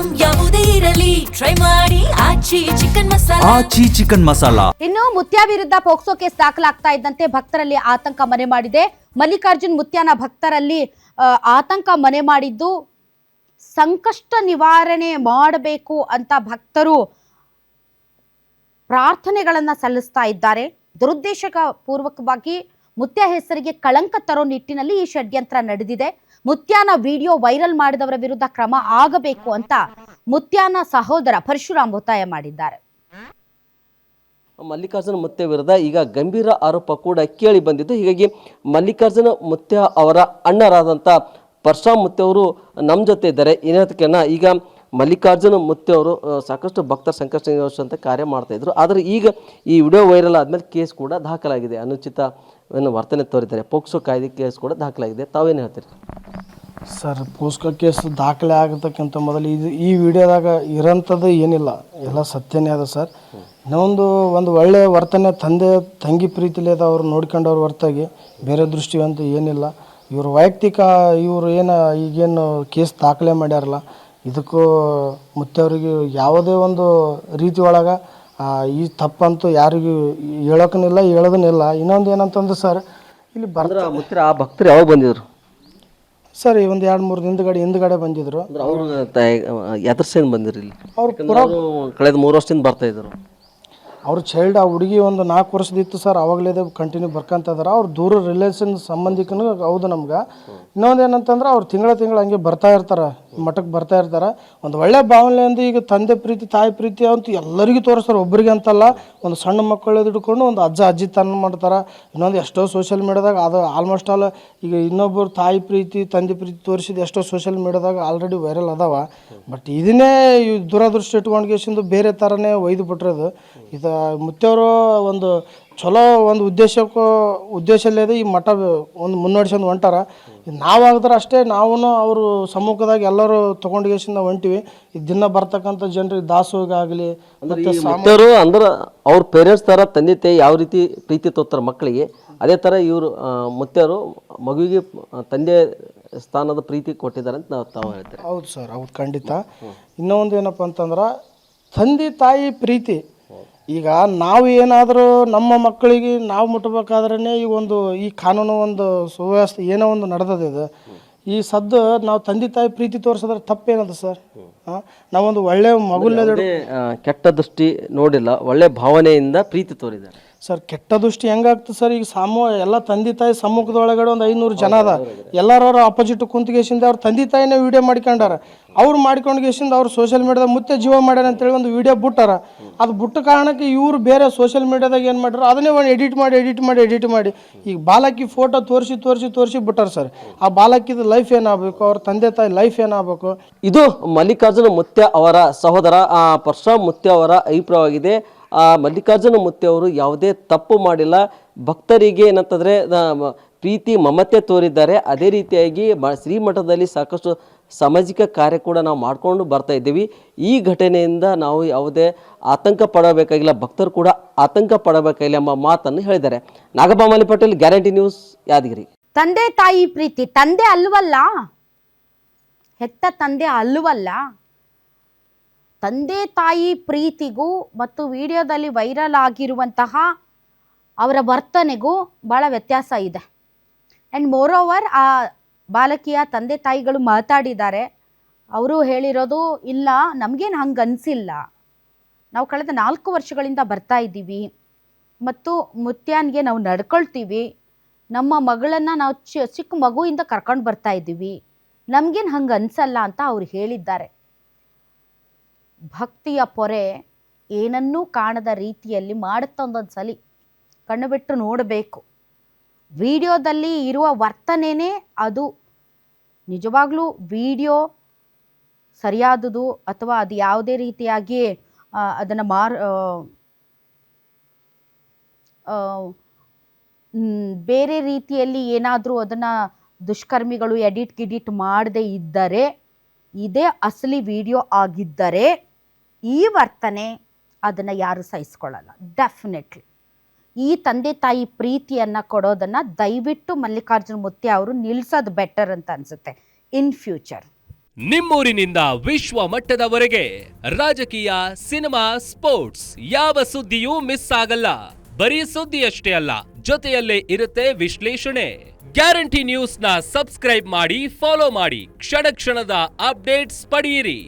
Item ಯಾವುದೇ ಇರಲಿ try ಮಾಡಿ ಆಚಿ ಚಿಕನ್ ಮಸಾಲಾ. ಇನ್ನು ಮುತ್ಯ ವಿರುದ್ಧ ಪೋಕ್ಸೋ ಕೇಸ್ ದಾಖಲಾಗ್ತಾ ಇದ್ದಂತೆ ಭಕ್ತರಲ್ಲಿ ಆತಂಕ ಮನೆ ಮಾಡಿದೆ. ಮಲ್ಲಿಕಾರ್ಜುನ್ ಮುತ್ಯನ ಭಕ್ತರಲ್ಲಿ ಆತಂಕ ಮನೆ ಮಾಡಿದ್ದು ಸಂಕಷ್ಟ ನಿವಾರಣೆ ಮಾಡಬೇಕು ಅಂತ ಭಕ್ತರು ಪ್ರಾರ್ಥನೆಗಳನ್ನ ಸಲ್ಲಿಸ್ತಾ ಇದ್ದಾರೆ. ದುರುದ್ದೇಶ ಪೂರ್ವಕವಾಗಿ ಮುತ್ಯ ಹೆಸರಿಗೆ ಕಳಂಕ ತರೋ ನಿಟ್ಟಿನಲ್ಲಿ ಈ ಷಡ್ಯಂತ್ರ ನಡೆದಿದೆ. ಮುತ್ಯಾನ ವಿಡಿಯೋ ವೈರಲ್ ಮಾಡಿದವರ ವಿರುದ್ಧ ಕ್ರಮ ಆಗಬೇಕು ಅಂತ ಮುತ್ಯಾನ ಸಹೋದರ ಪರಶುರಾಮ್ ಒತ್ತಾಯ ಮಾಡಿದ್ದಾರೆ. ಮಲ್ಲಿಕಾರ್ಜುನ ಮುತ್ಯ ವಿರುದ್ಧ ಈಗ ಗಂಭೀರ ಆರೋಪ ಕೂಡ ಕೇಳಿ ಬಂದಿದ್ದು. ಹೀಗಾಗಿ ಮಲ್ಲಿಕಾರ್ಜುನ ಮುತ್ಯ ಅವರ ಅಣ್ಣರಾದಂಥ ಪರಶುರಾಮ್ ಮುತ್ಯ ಅವರು ನಮ್ಮ ಜೊತೆ ಇದ್ದಾರೆ. ಏನೇತಕ್ಕೆನ ಈಗ ಮಲ್ಲಿಕಾರ್ಜುನ ಮುತ್ಯ ಅವರು ಸಾಕಷ್ಟು ಭಕ್ತರ ಸಂಕಷ್ಟ ನಿವಾರಿಸುವಂಥ ಕಾರ್ಯ ಮಾಡ್ತಾಯಿದ್ರು. ಆದರೆ ಈಗ ಈ ವಿಡಿಯೋ ವೈರಲ್ ಆದಮೇಲೆ ಕೇಸ್ ಕೂಡ ದಾಖಲಾಗಿದೆ. ಅನುಚಿತ ವರ್ತನೆ ತೋರಿದ್ದಾರೆ. ಪೋಕ್ಸೋ ಕಾಯ್ದೆ ಕೇಸ್ ಕೂಡ ದಾಖಲಾಗಿದೆ. ತಾವೇನು ಹೇಳ್ತೀರಿ ಸರ್? ಪೋಸ್ಕೋ ಕೇಸ್ ದಾಖಲೆ ಆಗತಕ್ಕಿಂತ ಮೊದಲು ಈ ವಿಡಿಯೋದಾಗ ಇರೋಂಥದ್ದು ಏನಿಲ್ಲ, ಎಲ್ಲ ಸತ್ಯನೇ ಅದ ಸರ್. ಇನ್ನೊಂದು ಒಳ್ಳೆಯ ವರ್ತನೆ ತಂಗಿ ಪ್ರೀತಿಲಿ ಅದ ಅವ್ರು ನೋಡ್ಕೊಂಡವ್ರ ಹೊರತಾಗಿ ಬೇರೆ ದೃಷ್ಟಿ ಅಂತ ಏನಿಲ್ಲ. ಇವ್ರ ವೈಯಕ್ತಿಕ ಇವರು ಈಗೇನು ಕೇಸ್ ದಾಖಲೆ ಮಾಡ್ಯಾರಲ್ಲ, ಇದಕ್ಕೂ ಮುತ್ಯವ್ರಿಗೆ ಯಾವುದೇ ಒಂದು ರೀತಿ ಒಳಗೆ ಈ ತಪ್ಪಂತೂ ಯಾರಿಗೂ ಹೇಳೋಕನಿಲ್ಲ, ಹೇಳೋದನ್ನಿಲ್ಲ. ಇನ್ನೊಂದು ಏನಂತಂದ್ರೆ ಸರ್, ಇಲ್ಲಿ ಬಂದ್ರೆ ಮುತ್ಯ ಆ ಭಕ್ತರು ಯಾವಾಗ ಬಂದಿದ್ರು ಸರ್? ಒಂದು 2-3 ಹಿಂದ್ಗಡೆ ಬಂದಿದ್ರು. ಅವರು ಎದುರ್ಸೇನು ಬಂದಿರಿ ಇಲ್ಲಿ? ಅವ್ರು ಕಳೆದ 3 ವರ್ಷದಿಂದ ಬರ್ತಾ ಇದ್ರು. ಅವ್ರ ಚೈಲ್ಡ್ ಆ ಹುಡುಗಿ ಒಂದು 4 ವರ್ಷದಿತ್ತು ಸರ್. ಅವಾಗಲೇ ಕಂಟಿನ್ಯೂ ಬರ್ಕೊಂತ ಇದಾರೆ. ಅವ್ರು ದೂರ ರಿಲೇಷನ್ ಸಂಬಂಧಿಕನೂ ಹೌದು ನಮ್ಗೆ. ಇನ್ನೊಂದು ಏನಂತಂದ್ರೆ ಅವ್ರು ತಿಂಗಳ ಹಂಗೆ ಬರ್ತಾ ಇರ್ತಾರೆ, ಮಠಕ್ಕೆ ಬರ್ತಾ ಇರ್ತಾರೆ. ಒಂದು ಒಳ್ಳೆ ಭಾವನೆಯಿಂದ ಈಗ ತಂದೆ ಪ್ರೀತಿ ತಾಯಿ ಪ್ರೀತಿ ಅಂತ ಎಲ್ಲರಿಗೂ ತೋರಿಸ್ತಾರೆ, ಒಬ್ಬರಿಗೆ ಅಂತಲ್ಲ. ಒಂದು ಸಣ್ಣ ಮಕ್ಕಳು ಹಿಡ್ಕೊಂಡು ಒಂದು ಅಜ್ಜಿ ತನ್ನ ಮಾಡ್ತಾರೆ. ಇನ್ನೊಂದು ಎಷ್ಟೋ ಸೋಷಿಯಲ್ ಮೀಡಿಯಾದಾಗ ಅದು ಆಲ್ಮೋಸ್ಟ್ ಆಲ್ ಈಗ ಇನ್ನೊಬ್ಬರು ತಾಯಿ ಪ್ರೀತಿ ತಂದೆ ಪ್ರೀತಿ ತೋರಿಸಿದ ಎಷ್ಟೋ ಸೋಷಿಯಲ್ ಮೀಡಿಯಾದಾಗ ಆಲ್ರೆಡಿ ವೈರಲ್ ಅದಾವ. ಬಟ್ ಇದನ್ನೇ ದುರದೃಷ್ಟಿ ಇಟ್ಕೊಂಡು ಬೇರೆ ಥರನೇ ಒಯ್ದು ಬಿಟ್ರದು. ಇದು ಮುತ್ಯವರು ಒಂದು ಚಲೋ ಒಂದು ಉದ್ದೇಶಲ್ಲೇ ಈ ಮಠ ಒಂದು ಮುನ್ನಡೆಸ್ಕೊಂಡು ಹೊಂಟಾರ. ನಾವಾಗದ್ರೆ ಅಷ್ಟೇ, ನಾವು ಅವರು ಸಮ್ಮುಖದಾಗ ಎಲ್ಲರೂ ತೊಗೊಂಡು ಹೊಂಟಿವಿ. ಈ ದಿನ ಬರ್ತಕ್ಕಂಥ ಜನರಿಗೆ ದಾಸೋಗ ಆಗಲಿ ಮುತ್ಯವರು ಅಂದ್ರೆ ಅವ್ರ ಪೇರೆಂಟ್ಸ್ ಥರ ತಂದೆ ತಾಯಿ ಯಾವ ರೀತಿ ಪ್ರೀತಿ ತೋರ್ತಾರೆ ಮಕ್ಕಳಿಗೆ, ಅದೇ ಥರ ಇವರು ಮುತ್ಯವರು ಮಗುವಿಗೆ ತಂದೆ ಸ್ಥಾನದ ಪ್ರೀತಿ ಕೊಟ್ಟಿದ್ದಾರೆ ಅಂತ ತಾವು ಹೇಳ್ತಾರೆ. ಹೌದು ಸರ್, ಹೌದು, ಖಂಡಿತ. ಇನ್ನೊಂದು ಏನಪ್ಪ ಅಂತಂದ್ರೆ ತಂದೆ ತಾಯಿ ಪ್ರೀತಿ. ಈಗ ನಾವು ಏನಾದರೂ ನಮ್ಮ ಮಕ್ಕಳಿಗೆ ನಾವು ಮುಟ್ಟಬೇಕಾದ್ರೇ ಈ ಕಾನೂನು ಒಂದು ಸುವ್ಯವಸ್ಥೆ ಏನೋ ಒಂದು ನಡೆದದ. ಇದು ಈ ಸದ್ದು ನಾವು ತಂದೆ ತಾಯಿ ಪ್ರೀತಿ ತೋರಿಸಿದ್ರೆ ತಪ್ಪೇನದ ಸರ್? ನಾವೊಂದು ಒಳ್ಳೆ ಮಗುಲ್ಲ ಕೆಟ್ಟ ದೃಷ್ಟಿ ನೋಡಿಲ್ಲ, ಒಳ್ಳೆ ಭಾವನೆಯಿಂದ ಪ್ರೀತಿ ತೋರಿದ್ದಾರೆ ಸರ್. ಕೆಟ್ಟ ದೃಷ್ಟಿ ಹೆಂಗಾಗ್ತದೆ ಸರ್? ಈಗ ಎಲ್ಲ ತಂದೆ ತಾಯಿ ಸಮ್ಮುಖದೊಳಗಡೆ ಒಂದು 500 ಜನ ಅದ. ಎಲ್ಲರವ್ರ ಅಪೋಸಿಟ್ ಕುಂತ್ಗೇಸಿಂದ ಅವ್ರ ತಂದೆ ತಾಯಿನೇ ವಿಡಿಯೋ ಮಾಡ್ಕೊಂಡಾರ. ಅವ್ರು ಮಾಡ್ಕೊಂಡ್ಗೇಸಿಂದ ಅವ್ರು ಸೋಷಿಯಲ್ ಮೀಡಿಯಾದಾಗ ಮುತ್ಯ ಜೀವ ಮಾಡ್ಯಾರ ಅಂತೇಳಿ ಒಂದು ವಿಡಿಯೋ ಬಿಟ್ಟಾರ. ಅದು ಬಿಟ್ಟ ಕಾರಣಕ್ಕೆ ಇವರು ಬೇರೆ ಸೋಷಿಯಲ್ ಮೀಡಿಯಾದಾಗ ಏನು ಮಾಡ್ಯಾರ, ಅದನ್ನೇ ಒಂದು ಎಡಿಟ್ ಮಾಡಿ ಈಗ ಬಾಲಕಿ ಫೋಟೋ ತೋರಿಸಿ ಬಿಟ್ಟಾರ ಸರ್. ಆ ಬಾಲಕಿದ ಲೈಫ್ ಏನಾಗಬೇಕು, ಅವ್ರ ತಂದೆ ತಾಯಿ ಲೈಫ್ ಏನಾಗಬೇಕು? ಇದು ಮಲ್ಲಿಕಾರ್ಜುನ ಮುತ್ಯ ಅವರ ಸಹೋದರ ಪರಶುರಾಮ್ ಮುತ್ಯ ಅವರ ಅಭಿಪ್ರಾಯವಾಗಿದೆ. ಮಲ್ಲಿಕಾರ್ಜುನ ಮುತ್ಯ ಅವರು ಯಾವುದೇ ತಪ್ಪು ಮಾಡಿಲ್ಲ, ಭಕ್ತರಿಗೆ ಏನಂತಂದರೆ ಪ್ರೀತಿ ಮಮತೆ ತೋರಿದ್ದಾರೆ. ಅದೇ ರೀತಿಯಾಗಿ ಶ್ರೀಮಠದಲ್ಲಿ ಸಾಕಷ್ಟು ಸಾಮಾಜಿಕ ಕಾರ್ಯ ಕೂಡ ನಾವು ಮಾಡಿಕೊಂಡು ಬರ್ತಾ ಇದ್ದೀವಿ. ಈ ಘಟನೆಯಿಂದ ನಾವು ಯಾವುದೇ ಆತಂಕ ಪಡಬೇಕಾಗಿಲ್ಲ, ಭಕ್ತರು ಕೂಡ ಆತಂಕ ಪಡಬೇಕಾಗಿಲ್ಲ ಎಂಬ ಮಾತನ್ನು ಹೇಳಿದ್ದಾರೆ. Nagappa Patel, guarantee news, Yadgiri. ತಂದೆ ತಾಯಿ ಪ್ರೀತಿ ತಂದೆ ಅಲ್ವಲ್ಲ, ಹೆತ್ತ ತಂದೆ ಅಲ್ವಲ್ಲ. ತಂದೆ ತಾಯಿ ಪ್ರೀತಿಗೂ ಮತ್ತು ವಿಡಿಯೋದಲ್ಲಿ ವೈರಲ್ ಆಗಿರುವಂತಹ ಅವರ ವರ್ತನೆಗೂ ಭಾಳ ವ್ಯತ್ಯಾಸ ಇದೆ. ಆ್ಯಂಡ್ ಮೋರ್ ಓವರ್ ಆ ಬಾಲಕಿಯ ತಂದೆ ತಾಯಿಗಳು ಮಾತಾಡಿದ್ದಾರೆ. ಅವರು ಹೇಳಿರೋದು, ಇಲ್ಲ ನಮಗೇನು ಹಂಗೆ ಅನಿಸಿಲ್ಲ, ನಾವು ಕಳೆದ 4 ವರ್ಷಗಳಿಂದ ಬರ್ತಾ ಇದ್ದೀವಿ ಮತ್ತು ಮುತ್ಯಾನ್ಗೆ ನಾವು ನಡ್ಕೊಳ್ತೀವಿ, ನಮ್ಮ ಮಗಳನ್ನು ನಾವು ಚಿಕ್ಕ ಮಗುವಿಂದ ಕರ್ಕೊಂಡು ಬರ್ತಾ ಇದ್ದೀವಿ, ನಮಗೇನು ಹಂಗೆ ಅನಿಸಲ್ಲ ಅಂತ ಅವ್ರು ಹೇಳಿದ್ದಾರೆ. ಭಕ್ತಿಯ ಪೊರೆ ಏನನ್ನೂ ಕಾಣದ ರೀತಿಯಲ್ಲಿ ಮಾಡುತ್ತಾ ಒಂದೊಂದು ಸಲ ಕಣ್ಣು ಬಿಟ್ಟು ನೋಡಬೇಕು. ವಿಡಿಯೋದಲ್ಲಿ ಇರುವ ವರ್ತನೆನೇ ಅದು ನಿಜವಾಗ್ಲೂ ವಿಡಿಯೋ ಸರಿಯಾದುದು ಅಥವಾ ಅದು ಯಾವುದೇ ರೀತಿಯಾಗಿ ಅದನ್ನು ಬೇರೆ ರೀತಿಯಲ್ಲಿ ಏನಾದರೂ ಅದನ್ನು ದುಷ್ಕರ್ಮಿಗಳು ಎಡಿಟ್ ಮಾಡದೇ ಇದ್ದರೆ, ಇದೇ ಅಸಲಿ ವಿಡಿಯೋ ಆಗಿದ್ದರೆ ಈ ವರ್ತನೆ ಅದನ್ನು ಯಾರು ಸಹಿಸ್ಕೊಳ್ಳಲ್ಲ. ಡೆಫಿನೆಟ್ಲಿ ಈ ತಂದೆ ತಾಯಿ ಪ್ರೀತಿಯನ್ನು ಕೊಡೋದನ್ನು ದಯವಿಟ್ಟು ಮಲ್ಲಿಕಾರ್ಜುನ ಮುತ್ಯ ಅವರು ನಿಲ್ಲಿಸೋದು ಬೆಟರ್ ಅಂತ ಅನಿಸುತ್ತೆ ಇನ್ ಫ್ಯೂಚರ್. ನಿಮ್ಮೂರಿನಿಂದ ವಿಶ್ವ ಮಟ್ಟದವರೆಗೆ ರಾಜಕೀಯ, ಸಿನಿಮಾ, ಸ್ಪೋರ್ಟ್ಸ್ ಯಾವ ಸುದ್ದಿಯೂ ಮಿಸ್ ಆಗಲ್ಲ. ಬರೀ ಸುದ್ದಿಯಷ್ಟೇ ಅಲ್ಲ, ಜೊತೆಯಲ್ಲೇ ಇರುತ್ತೆ ವಿಶ್ಲೇಷಣೆ. ಗ್ಯಾರಂಟಿ ನ್ಯೂಸ್ ನ ಸಬ್ಸ್ಕ್ರೈಬ್ ಮಾಡಿ, ಫಾಲೋ ಮಾಡಿ, ಕ್ಷಣ ಕ್ಷಣದ ಅಪ್ಡೇಟ್ಸ್ ಪಡೆಯಿರಿ.